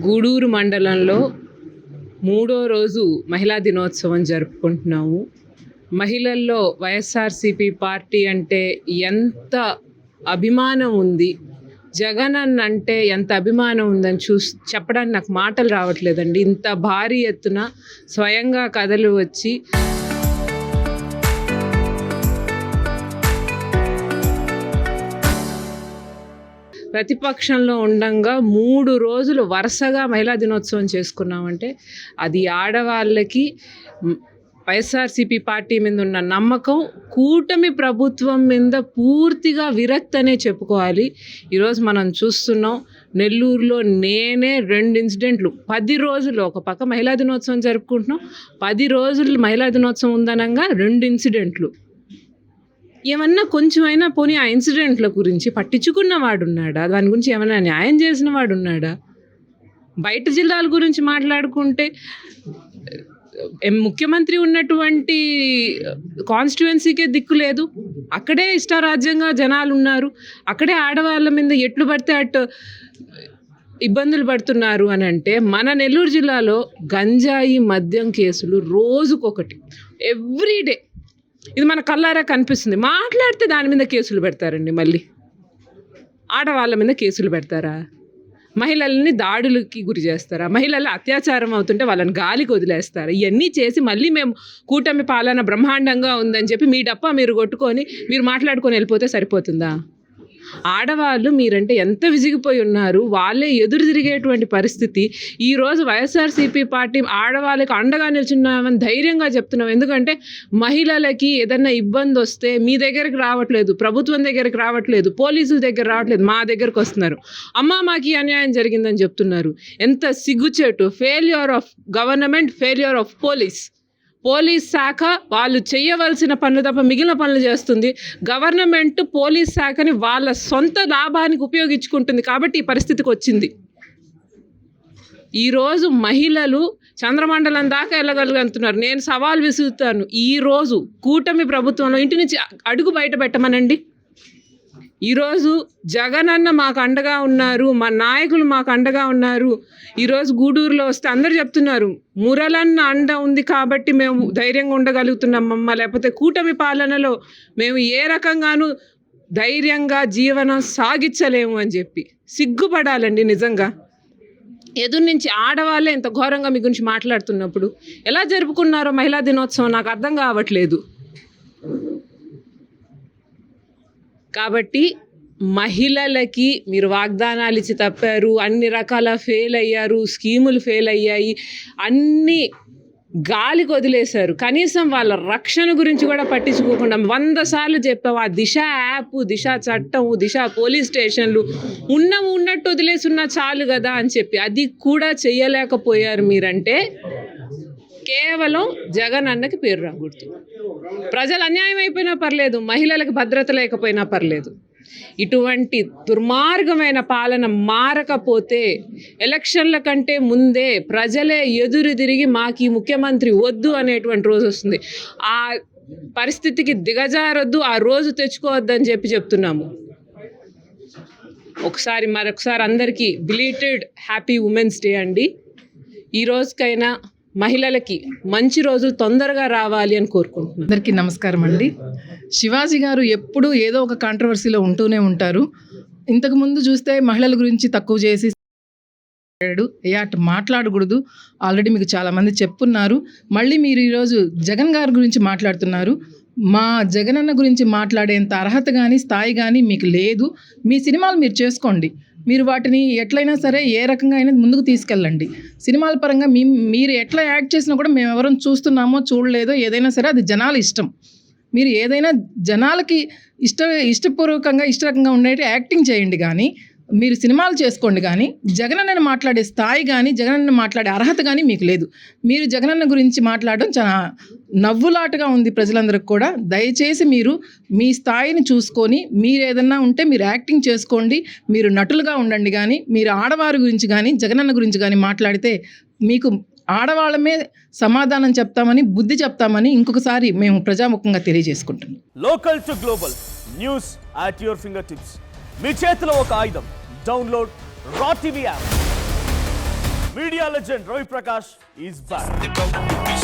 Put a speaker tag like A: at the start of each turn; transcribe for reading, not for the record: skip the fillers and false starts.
A: గూడూరు మండలంలో 3వ రోజు మహిళా దినోత్సవం జరుపుకుంటున్నాము. మహిళల్లో వైఎస్ఆర్సీపీ పార్టీ అంటే ఎంత అభిమానం ఉంది, జగన్ అన్న అంటే ఎంత అభిమానం ఉందని చెప్పడానికి నాకు మాటలు రావట్లేదండి. ఇంత భారీ ఎత్తున స్వయంగా కథలు వచ్చి ప్రతిపక్షంలో ఉండంగా 3 రోజులు వరుసగా మహిళా దినోత్సవం చేసుకున్నామంటే అది ఆడవాళ్ళకి వైఎస్ఆర్సీపీ పార్టీ మీద ఉన్న నమ్మకం, కూటమి ప్రభుత్వం మీద పూర్తిగా విరక్తి అనే చెప్పుకోవాలి. ఈరోజు మనం చూస్తున్నాం, నెల్లూరులో నేనే 2 ఇన్సిడెంట్లు 10 రోజులు, ఒక పక్క మహిళా దినోత్సవం జరుపుకుంటున్నాం, 10 రోజులు మహిళా దినోత్సవం ఉందనంగా 2 ఇన్సిడెంట్లు. ఏమన్నా కొంచెమైనా పోనీ ఆ ఇన్సిడెంట్ల గురించి పట్టించుకున్న వాడున్నాడా? దాని గురించి ఏమైనా న్యాయం చేసిన వాడున్నాడా? బయట జిల్లాల గురించి మాట్లాడుకుంటే ముఖ్యమంత్రి ఉన్నటువంటి కాన్స్టిట్యుయెన్సీకే దిక్కు లేదు. అక్కడే ఇష్టారాజ్యంగా జనాలు ఉన్నారు. అక్కడే ఆడవాళ్ళ మీద ఎట్లు పడితే అటు ఇబ్బందులు పడుతున్నారు అని అంటే, మన నెల్లూరు జిల్లాలో గంజాయి మద్యం కేసులు రోజుకొకటి, ఎవ్రీడే. ఇది మన కళ్ళారా కనిపిస్తుంది. మాట్లాడితే దాని మీద కేసులు పెడతారండి. మళ్ళీ ఆడవాళ్ళ మీద కేసులు పెడతారా? మహిళల్ని దాడులకి గురి చేస్తారా? మహిళలు అత్యాచారం అవుతుంటే వాళ్ళని గాలికి వదిలేస్తారా? ఇవన్నీ చేసి మళ్ళీ మేము కూటమి పాలన బ్రహ్మాండంగా ఉందని చెప్పి మీ డప్పా మీరు కొట్టుకొని మీరు మాట్లాడుకొని వెళ్ళిపోతే సరిపోతుందా? ఆడవాళ్ళు మీరంటే ఎంత విసిగిపోయి ఉన్నారు. వాళ్ళే ఎదురు తిరిగేటువంటి పరిస్థితి. ఈరోజు వైఎస్ఆర్సీపీ పార్టీ ఆడవాళ్ళకి అండగా నిల్చున్నామని ధైర్యంగా చెప్తున్నాం. ఎందుకంటే మహిళలకి ఏదన్నా ఇబ్బంది వస్తే మీ దగ్గరికి రావట్లేదు, ప్రభుత్వం దగ్గరికి రావట్లేదు, పోలీసుల దగ్గర రావట్లేదు, మా దగ్గరకు వస్తున్నారు. అమ్మ మాకు ఈ అన్యాయం జరిగిందని చెప్తున్నారు. ఎంత సిగ్గుచేటు! Failure of government, failure of police శాఖ వాళ్ళు చేయవలసిన పనులు తప్ప మిగిలిన పనులు చేస్తుంది. గవర్నమెంట్ పోలీస్ శాఖని వాళ్ళ సొంత లాభానికి ఉపయోగించుకుంటుంది. కాబట్టి ఈ పరిస్థితికి వచ్చింది. ఈరోజు మహిళలు చంద్రమండలం దాకా వెళ్ళగలుగుతున్నారు. నేను సవాల్ విసురుతాను, ఈరోజు కూటమి ప్రభుత్వంలో ఇంటి నుంచి అడుగు బయట పెట్టమనండి. ఈరోజు జగన్ అన్న మాకు అండగా ఉన్నారు, మా నాయకులు మాకు అండగా ఉన్నారు. ఈరోజు గూడూరులో వస్తే అందరూ చెప్తున్నారు, మురళన్న అండ ఉంది కాబట్టి మేము ధైర్యంగా ఉండగలుగుతున్నామమ్మా, లేకపోతే కూటమి పాలనలో మేము ఏ రకంగానూ ధైర్యంగా జీవనం సాగించలేము అని చెప్పి. సిగ్గుపడాలండి నిజంగా. ఎదురు నుంచి ఆడవాళ్ళే ఇంత ఘోరంగా మీ గురించి మాట్లాడుతున్నప్పుడు ఎలా జరుపుకున్నారో మహిళా దినోత్సవం నాకు అర్థం కావట్లేదు. కాబట్టి మహిళలకి మీరు వాగ్దానాలు ఇచ్చి తప్పారు, అన్ని రకాల ఫెయిల్ అయ్యారు, స్కీములు ఫెయిల్ అయ్యాయి, అన్నీ గాలికి వదిలేశారు. కనీసం వాళ్ళ రక్షణ గురించి కూడా పట్టించుకోకుండా 100 సార్లు చెప్పాము. ఆ దిశ యాప్, దిశ చట్టం, దిశ పోలీస్ స్టేషన్లు ఉన్నట్టు వదిలేసున్నా చాలు కదా అని చెప్పి అది కూడా చెయ్యలేకపోయారు. మీరంటే కేవలం జగన్ అన్నకి పేరు రాకూడదు. ప్రజలు అన్యాయం అయిపోయినా పర్లేదు, మహిళలకు భద్రత లేకపోయినా పర్లేదు. ఇటువంటి దుర్మార్గమైన పాలన మారకపోతే ఎలక్షన్ల కంటే ముందే ప్రజలే ఎదురు తిరిగి మాకు ఈ ముఖ్యమంత్రి వద్దు అనేటువంటి రోజు వస్తుంది. ఆ పరిస్థితికి దిగజారొద్దు, ఆ రోజు తెచ్చుకోవద్దని చెప్తున్నాము. మరొకసారి అందరికీ బిలీటెడ్ హ్యాపీ ఉమెన్స్ డే అండి. ఈ రోజుకైనా మహిళలకి మంచి రోజులు తొందరగా రావాలి అని కోరుకుంటున్నాను.
B: అందరికీ నమస్కారం అండి. శివాజీ గారు ఎప్పుడూ ఏదో ఒక కాంట్రవర్సీలో ఉంటూనే ఉంటారు. ఇంతకుముందు చూస్తే మహిళల గురించి తక్కువ చేసి మాట్లాడకూడదు, ఆల్రెడీ మీకు చాలామంది చెప్పున్నారు. మళ్ళీ మీరు ఈరోజు జగన్ గారి గురించి మాట్లాడుతున్నారు. మా జగనన్న గురించి మాట్లాడేంత అర్హత కానీ స్థాయి కానీ మీకు లేదు. మీ సినిమాలు మీరు చేసుకోండి, మీరు వాటిని ఎట్లయినా సరే ఏ రకంగా అయినా ముందుకు తీసుకెళ్ళండి. సినిమాల పరంగా మీరు ఎట్లా యాక్ట్ చేసినా కూడా మేము ఎవరైనా చూస్తున్నామో చూడలేదో ఏదైనా సరే అది జనాల ఇష్టం. మీరు ఏదైనా జనాలకి ఇష్టరకంగా ఉండేటి యాక్టింగ్ చేయండి, కానీ మీరు సినిమాలు చేసుకోండి. కానీ జగనన్నని మాట్లాడే స్థాయి కానీ జగనన్న మాట్లాడే అర్హత కానీ మీకు లేదు. మీరు జగనన్న గురించి మాట్లాడడం చాలా నవ్వులాటగా ఉంది ప్రజలందరికీ కూడా. దయచేసి మీరు మీ స్థాయిని చూసుకొని మీరు ఏదన్నా ఉంటే మీరు యాక్టింగ్ చేసుకోండి, మీరు నటులుగా ఉండండి. కానీ మీరు ఆడవారి గురించి కానీ జగనన్న గురించి కానీ మాట్లాడితే మీకు ఆడవాళ్ళమే సమాధానం చెప్తామని, బుద్ధి చెప్తామని ఇంకొకసారి మేము ప్రజాముఖంగా తెలియజేసుకుంటున్నాం.
C: Local to global news at your fingertips. మీ చేతిలో ఒక ఆయుధం. Download Raa TV app. India legend Ravi Prakash is back.